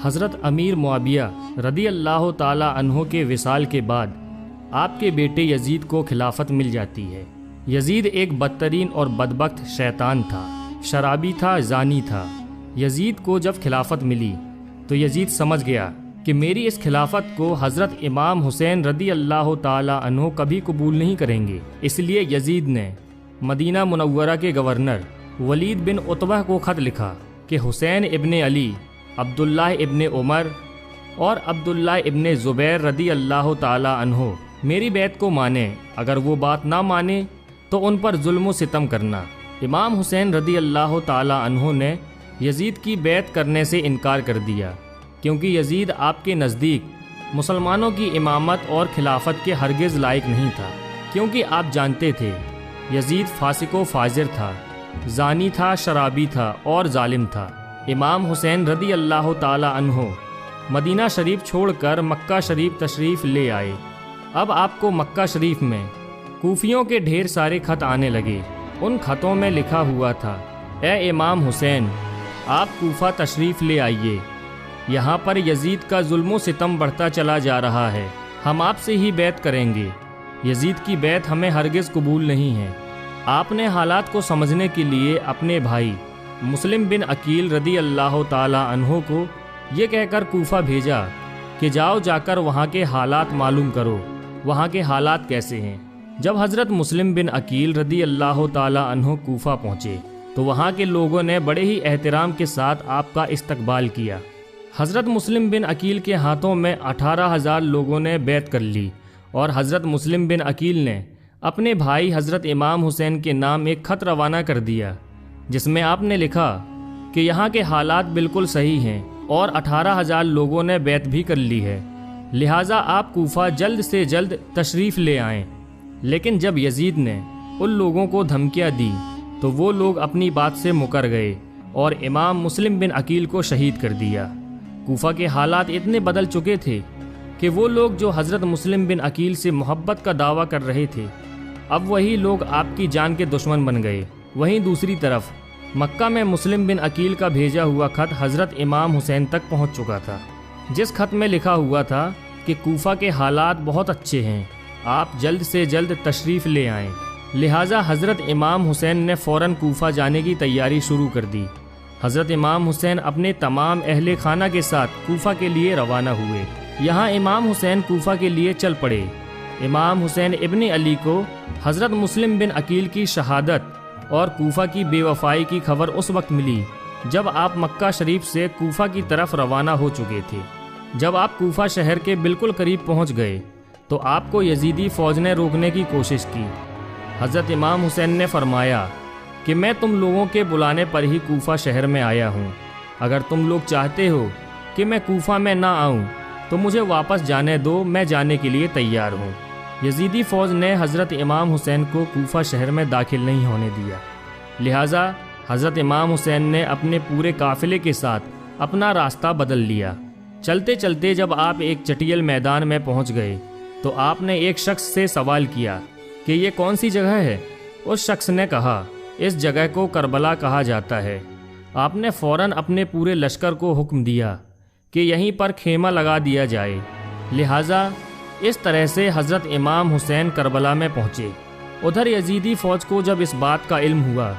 حضرت امیر معاویہ رضی اللہ تعالی عنہ کے وصال کے بعد آپ کے بیٹے یزید کو خلافت مل جاتی ہے۔ یزید ایک بدترین اور بدبخت شیطان تھا، شرابی تھا، زانی تھا۔ یزید کو جب خلافت ملی تو یزید سمجھ گیا کہ میری اس خلافت کو حضرت امام حسین رضی اللہ تعالی عنہ کبھی قبول نہیں کریں گے۔ اس لیے یزید نے مدینہ منورہ کے گورنر ولید بن عتبہ کو خط لکھا کہ حسین ابن علی، عبداللہ ابن عمر اور عبداللہ ابن زبیر رضی اللہ تعالی عنہ میری بیعت کو مانیں، اگر وہ بات نہ مانے تو ان پر ظلم و ستم کرنا۔ امام حسین رضی اللہ تعالی عنہ نے یزید کی بیعت کرنے سے انکار کر دیا، کیونکہ یزید آپ کے نزدیک مسلمانوں کی امامت اور خلافت کے ہرگز لائق نہیں تھا، کیونکہ آپ جانتے تھے یزید فاسق و فاجر تھا، زانی تھا، شرابی تھا اور ظالم تھا۔ امام حسین رضی اللہ تعالی عنہ مدینہ شریف چھوڑ کر مکہ شریف تشریف لے آئے۔ اب آپ کو مکہ شریف میں کوفیوں کے ڈھیر سارے خط آنے لگے۔ ان خطوں میں لکھا ہوا تھا، اے امام حسین، آپ کوفہ تشریف لے آئیے، یہاں پر یزید کا ظلم و ستم بڑھتا چلا جا رہا ہے، ہم آپ سے ہی بیعت کریں گے، یزید کی بیعت ہمیں ہرگز قبول نہیں ہے۔ آپ نے حالات کو سمجھنے کے لیے اپنے بھائی مسلم بن عقیل رضی اللہ تعالی عنہ کو یہ کہہ کر کوفہ بھیجا کہ جاؤ، جا کر وہاں کے حالات معلوم کرو، وہاں کے حالات کیسے ہیں۔ جب حضرت مسلم بن عقیل رضی اللہ تعالی عنہ کوفہ پہنچے تو وہاں کے لوگوں نے بڑے ہی احترام کے ساتھ آپ کا استقبال کیا۔ حضرت مسلم بن عقیل کے ہاتھوں میں 18,000 لوگوں نے بیعت کر لی، اور حضرت مسلم بن عقیل نے اپنے بھائی حضرت امام حسین کے نام ایک خط روانہ کر دیا، جس میں آپ نے لکھا کہ یہاں کے حالات بالکل صحیح ہیں اور 18,000 لوگوں نے بیعت بھی کر لی ہے، لہٰذا آپ کوفہ جلد سے جلد تشریف لے آئیں۔ لیکن جب یزید نے ان لوگوں کو دھمکیاں دی تو وہ لوگ اپنی بات سے مکر گئے اور امام مسلم بن عقیل کو شہید کر دیا۔ کوفہ کے حالات اتنے بدل چکے تھے کہ وہ لوگ جو حضرت مسلم بن عقیل سے محبت کا دعویٰ کر رہے تھے، اب وہی لوگ آپ کی جان کے دشمن بن گئے۔ وہیں دوسری طرف مکہ میں مسلم بن عقیل کا بھیجا ہوا خط حضرت امام حسین تک پہنچ چکا تھا، جس خط میں لکھا ہوا تھا کہ کوفہ کے حالات بہت اچھے ہیں، آپ جلد سے جلد تشریف لے آئیں۔ لہٰذا حضرت امام حسین نے فوراً کوفہ جانے کی تیاری شروع کر دی۔ حضرت امام حسین اپنے تمام اہل خانہ کے ساتھ کوفہ کے لیے روانہ ہوئے۔ یہاں امام حسین کوفہ کے لیے چل پڑے۔ امام حسین ابن علی کو حضرت مسلم بن عقیل کی شہادت اور کوفہ کی بے وفائی کی خبر اس وقت ملی جب آپ مکہ شریف سے کوفہ کی طرف روانہ ہو چکے تھے۔ جب آپ کوفہ شہر کے بالکل قریب پہنچ گئے تو آپ کو یزیدی فوج نے روکنے کی کوشش کی۔ حضرت امام حسین نے فرمایا کہ میں تم لوگوں کے بلانے پر ہی کوفہ شہر میں آیا ہوں، اگر تم لوگ چاہتے ہو کہ میں کوفہ میں نہ آؤں تو مجھے واپس جانے دو، میں جانے کے لیے تیار ہوں۔ یزیدی فوج نے حضرت امام حسین کو کوفہ شہر میں داخل نہیں ہونے دیا، لہٰذا حضرت امام حسین نے اپنے پورے قافلے کے ساتھ اپنا راستہ بدل لیا۔ چلتے چلتے جب آپ ایک چٹیل میدان میں پہنچ گئے تو آپ نے ایک شخص سے سوال کیا کہ یہ کون سی جگہ ہے؟ اس شخص نے کہا اس جگہ کو کربلا کہا جاتا ہے۔ آپ نے فوراً اپنے پورے لشکر کو حکم دیا کہ یہیں پر خیمہ لگا دیا جائے، لہٰذا اس طرح سے حضرت امام حسین کربلا میں پہنچے۔ ادھر یزیدی فوج کو جب اس بات کا علم ہوا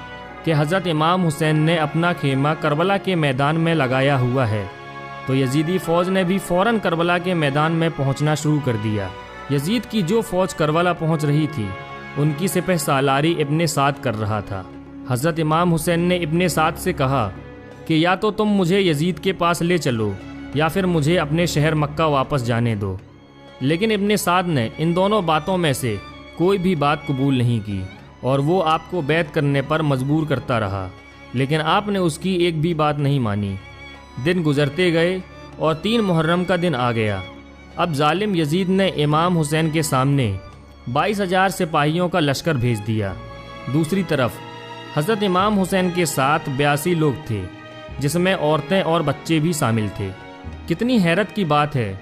کہ حضرت امام حسین نے اپنا خیمہ کربلا کے میدان میں لگایا ہوا ہے تو یزیدی فوج نے بھی فوراً کربلا کے میدان میں پہنچنا شروع کر دیا۔ یزید کی جو فوج کربلا پہنچ رہی تھی ان کی سپہ سالاری ابن سعد کر رہا تھا۔ حضرت امام حسین نے ابن سعد سے کہا کہ یا تو تم مجھے یزید کے پاس لے چلو یا پھر مجھے اپنے شہر مکہ واپس جانے دو، لیکن ابن سعد نے ان دونوں باتوں میں سے کوئی بھی بات قبول نہیں کی اور وہ آپ کو بیعت کرنے پر مجبور کرتا رہا، لیکن آپ نے اس کی ایک بھی بات نہیں مانی۔ دن گزرتے گئے اور 3 محرم کا دن آ گیا۔ اب ظالم یزید نے امام حسین کے سامنے 22,000 سپاہیوں کا لشکر بھیج دیا۔ دوسری طرف حضرت امام حسین کے ساتھ 82 لوگ تھے، جس میں عورتیں اور بچے بھی شامل تھے۔ کتنی حیرت کی بات ہے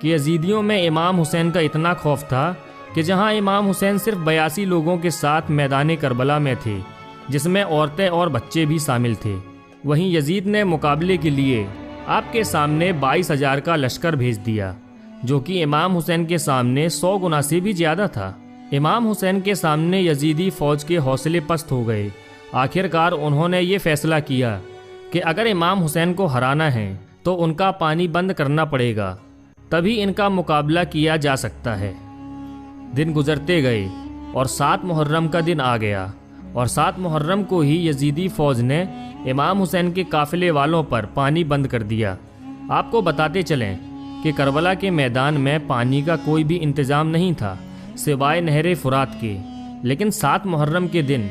کہ یزیدیوں میں امام حسین کا اتنا خوف تھا کہ جہاں امام حسین صرف 82 لوگوں کے ساتھ میدان کربلا میں تھے، جس میں عورتیں اور بچے بھی شامل تھے، وہیں یزید نے مقابلے کے لیے آپ کے سامنے 22,000 کا لشکر بھیج دیا، جو کہ امام حسین کے سامنے 100 گنا سے بھی زیادہ تھا۔ امام حسین کے سامنے یزیدی فوج کے حوصلے پست ہو گئے۔ آخر کار انہوں نے یہ فیصلہ کیا کہ اگر امام حسین کو ہرانا ہے تو ان کا پانی بند کرنا پڑے گا، تبھی ان کا مقابلہ کیا جا سکتا ہے۔ دن گزرتے گئے اور 7 محرم کا دن آ گیا، اور 7 محرم کو ہی یزیدی فوج نے امام حسین کے قافلے والوں پر پانی بند کر دیا۔ آپ کو بتاتے چلیں کہ کربلا کے میدان میں پانی کا کوئی بھی انتظام نہیں تھا سوائے نہر فرات کے، لیکن 7 محرم کے دن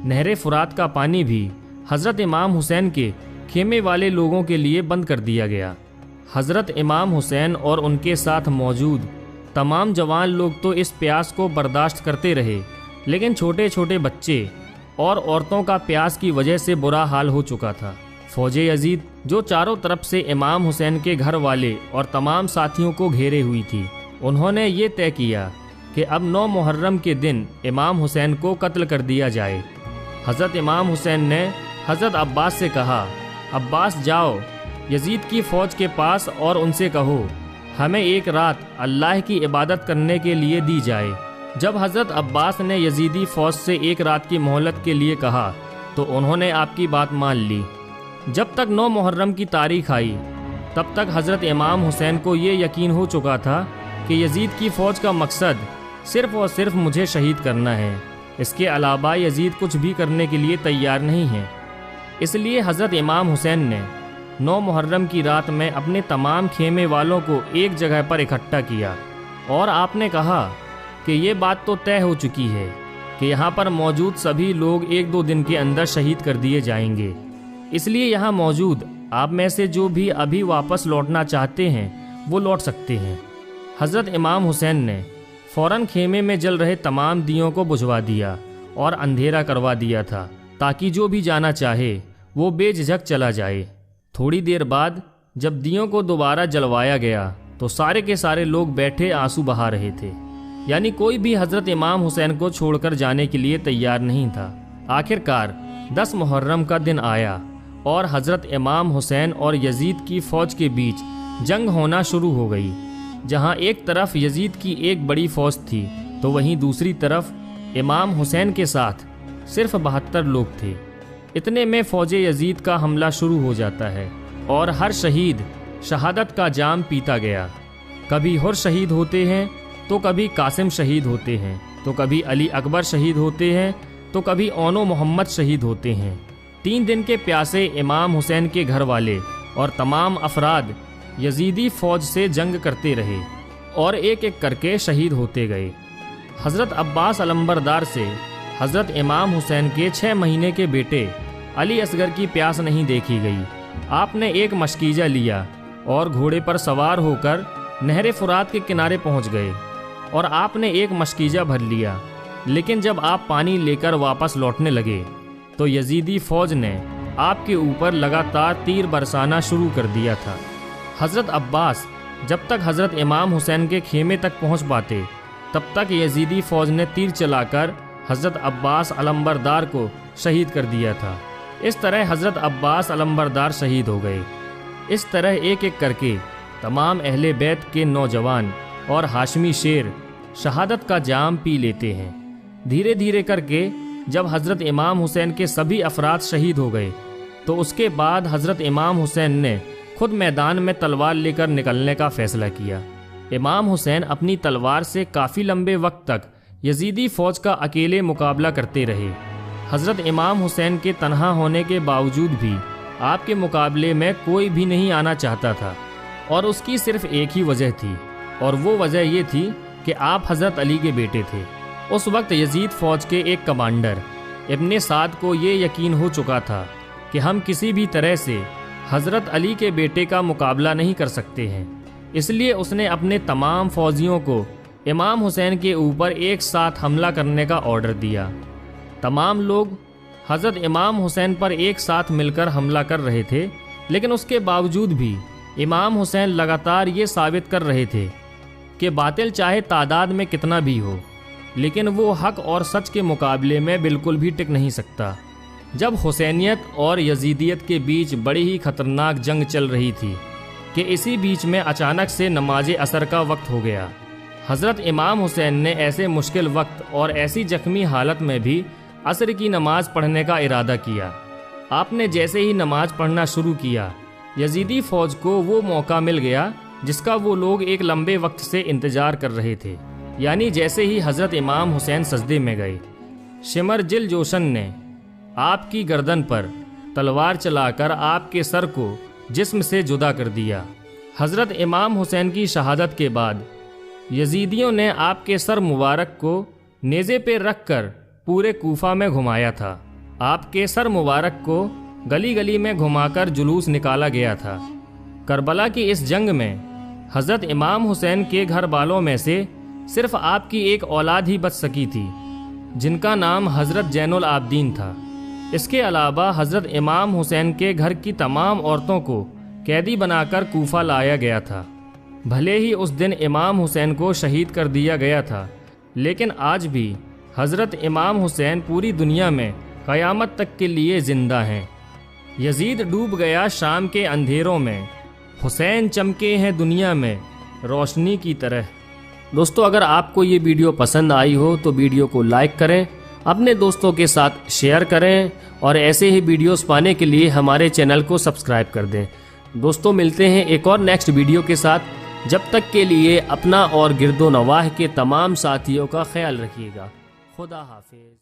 نہر فرات کا پانی بھی حضرت امام حسین کے خیمے والے لوگوں کے لیے بند کر دیا گیا۔ حضرت امام حسین اور ان کے ساتھ موجود تمام جوان لوگ تو اس پیاس کو برداشت کرتے رہے، لیکن چھوٹے چھوٹے بچے اور عورتوں کا پیاس کی وجہ سے برا حال ہو چکا تھا۔ فوج یزید جو چاروں طرف سے امام حسین کے گھر والے اور تمام ساتھیوں کو گھیرے ہوئی تھی، انہوں نے یہ طے کیا کہ اب 9 محرم کے دن امام حسین کو قتل کر دیا جائے۔ حضرت امام حسین نے حضرت عباس سے کہا، عباس جاؤ یزید کی فوج کے پاس اور ان سے کہو ہمیں ایک رات اللہ کی عبادت کرنے کے لیے دی جائے۔ جب حضرت عباس نے یزیدی فوج سے ایک رات کی مہلت کے لیے کہا تو انہوں نے آپ کی بات مان لی۔ جب تک 9 محرم کی تاریخ آئی تب تک حضرت امام حسین کو یہ یقین ہو چکا تھا کہ یزید کی فوج کا مقصد صرف اور صرف مجھے شہید کرنا ہے، اس کے علاوہ یزید کچھ بھی کرنے کے لیے تیار نہیں ہے۔ اس لیے حضرت امام حسین نے 9 محرم کی رات میں اپنے تمام خیمے والوں کو ایک جگہ پر اکٹھا کیا، اور آپ نے کہا کہ یہ بات تو طے ہو چکی ہے کہ یہاں پر موجود سبھی لوگ 1-2 دن کے اندر شہید کر دیے جائیں گے، اس لیے یہاں موجود آپ میں سے جو بھی ابھی واپس لوٹنا چاہتے ہیں وہ لوٹ سکتے ہیں۔ حضرت امام حسین نے فوراً خیمے میں جل رہے تمام دیوں کو بجھوا دیا اور اندھیرا کروا دیا تھا تاکہ جو بھی جانا چاہے وہ بے جھجک چلا جائے۔ تھوڑی دیر بعد جب دیوں کو دوبارہ جلوایا گیا تو سارے کے سارے لوگ بیٹھے آنسو بہا رہے تھے، یعنی کوئی بھی حضرت امام حسین کو چھوڑ کر جانے کے لیے تیار نہیں تھا۔ آخر کار 10 محرم کا دن آیا اور حضرت امام حسین اور یزید کی فوج کے بیچ جنگ ہونا شروع ہو گئی۔ جہاں ایک طرف یزید کی ایک بڑی فوج تھی تو وہیں دوسری طرف امام حسین کے ساتھ صرف 72 لوگ تھے۔ اتنے میں فوج یزید کا حملہ شروع ہو جاتا ہے اور ہر شہید شہادت کا جام پیتا گیا۔ کبھی حر شہید ہوتے ہیں تو کبھی قاسم شہید ہوتے ہیں، تو کبھی علی اکبر شہید ہوتے ہیں، تو کبھی اون و محمد شہید ہوتے ہیں۔ 3 دن کے پیاسے امام حسین کے گھر والے اور تمام افراد یزیدی فوج سے جنگ کرتے رہے اور ایک ایک کر کے شہید ہوتے گئے۔ حضرت عباس علمبردار سے حضرت امام حسین کے 6 مہینے کے بیٹے علی اصغر کی پیاس نہیں دیکھی گئی۔ آپ نے ایک مشکیزہ لیا اور گھوڑے پر سوار ہو کر نہر فرات کے کنارے پہنچ گئے، اور آپ نے ایک مشکیزہ بھر لیا، لیکن جب آپ پانی لے کر واپس لوٹنے لگے تو یزیدی فوج نے آپ کے اوپر لگاتار تیر برسانا شروع کر دیا تھا۔ حضرت عباس جب تک حضرت امام حسین کے خیمے تک پہنچ پاتے تب تک یزیدی فوج نے تیر چلا کر حضرت عباس علمبردار کو شہید کر دیا تھا۔ اس طرح حضرت عباس علمبردار شہید ہو گئے۔ اس طرح ایک ایک کر کے تمام اہل بیت کے نوجوان اور ہاشمی شیر شہادت کا جام پی لیتے ہیں۔ دھیرے دھیرے کر کے جب حضرت امام حسین کے سبھی افراد شہید ہو گئے تو اس کے بعد حضرت امام حسین نے خود میدان میں تلوار لے کر نکلنے کا فیصلہ کیا۔ امام حسین اپنی تلوار سے کافی لمبے وقت تک یزیدی فوج کا اکیلے مقابلہ کرتے رہے۔ حضرت امام حسین کے تنہا ہونے کے باوجود بھی آپ کے مقابلے میں کوئی بھی نہیں آنا چاہتا تھا، اور اس کی صرف ایک ہی وجہ تھی، اور وہ وجہ یہ تھی کہ آپ حضرت علی کے بیٹے تھے۔ اس وقت یزید فوج کے ایک کمانڈر ابن سعد کو یہ یقین ہو چکا تھا کہ ہم کسی بھی طرح سے حضرت علی کے بیٹے کا مقابلہ نہیں کر سکتے ہیں، اس لیے اس نے اپنے تمام فوجیوں کو امام حسین کے اوپر ایک ساتھ حملہ کرنے کا آرڈر دیا۔ تمام لوگ حضرت امام حسین پر ایک ساتھ مل کر حملہ کر رہے تھے، لیکن اس کے باوجود بھی امام حسین لگاتار یہ ثابت کر رہے تھے کہ باطل چاہے تعداد میں کتنا بھی ہو، لیکن وہ حق اور سچ کے مقابلے میں بالکل بھی ٹک نہیں سکتا۔ جب حسینیت اور یزیدیت کے بیچ بڑی ہی خطرناک جنگ چل رہی تھی کہ اسی بیچ میں اچانک سے نماز عصر کا وقت ہو گیا۔ حضرت امام حسین نے ایسے مشکل وقت اور ایسی زخمی حالت میں بھی عصر کی نماز پڑھنے کا ارادہ کیا۔ آپ نے جیسے ہی نماز پڑھنا شروع کیا، یزیدی فوج کو وہ موقع مل گیا جس کا وہ لوگ ایک لمبے وقت سے انتظار کر رہے تھے، یعنی جیسے ہی حضرت امام حسین سجدے میں گئے، شمر جل جوشن نے آپ کی گردن پر تلوار چلا کر آپ کے سر کو جسم سے جدا کر دیا۔ حضرت امام حسین کی شہادت کے بعد یزیدیوں نے آپ کے سر مبارک کو نیزے پہ رکھ کر پورے کوفہ میں گھمایا تھا۔ آپ کے سر مبارک کو گلی گلی میں گھما کر جلوس نکالا گیا تھا۔ کربلا کی اس جنگ میں حضرت امام حسین کے گھر والوں میں سے صرف آپ کی ایک اولاد ہی بچ سکی تھی، جن کا نام حضرت زین العابدین تھا۔ اس کے علاوہ حضرت امام حسین کے گھر کی تمام عورتوں کو قیدی بنا کر کوفہ لایا گیا تھا۔ بھلے ہی اس دن امام حسین کو شہید کر دیا گیا تھا، لیکن آج بھی حضرت امام حسین پوری دنیا میں قیامت تک کے لیے زندہ ہیں۔ یزید ڈوب گیا شام کے اندھیروں میں، حسین چمکے ہیں دنیا میں روشنی کی طرح۔ دوستو، اگر آپ کو یہ ویڈیو پسند آئی ہو تو ویڈیو کو لائک کریں، اپنے دوستوں کے ساتھ شیئر کریں اور ایسے ہی ویڈیوز پانے کے لیے ہمارے چینل کو سبسکرائب کر دیں۔ دوستو، ملتے ہیں ایک اور نیکسٹ ویڈیو کے ساتھ۔ جب تک کے لیے اپنا اور گرد و نواح کے تمام ساتھیوں کا خیال رکھیے گا۔ خدا حافظ۔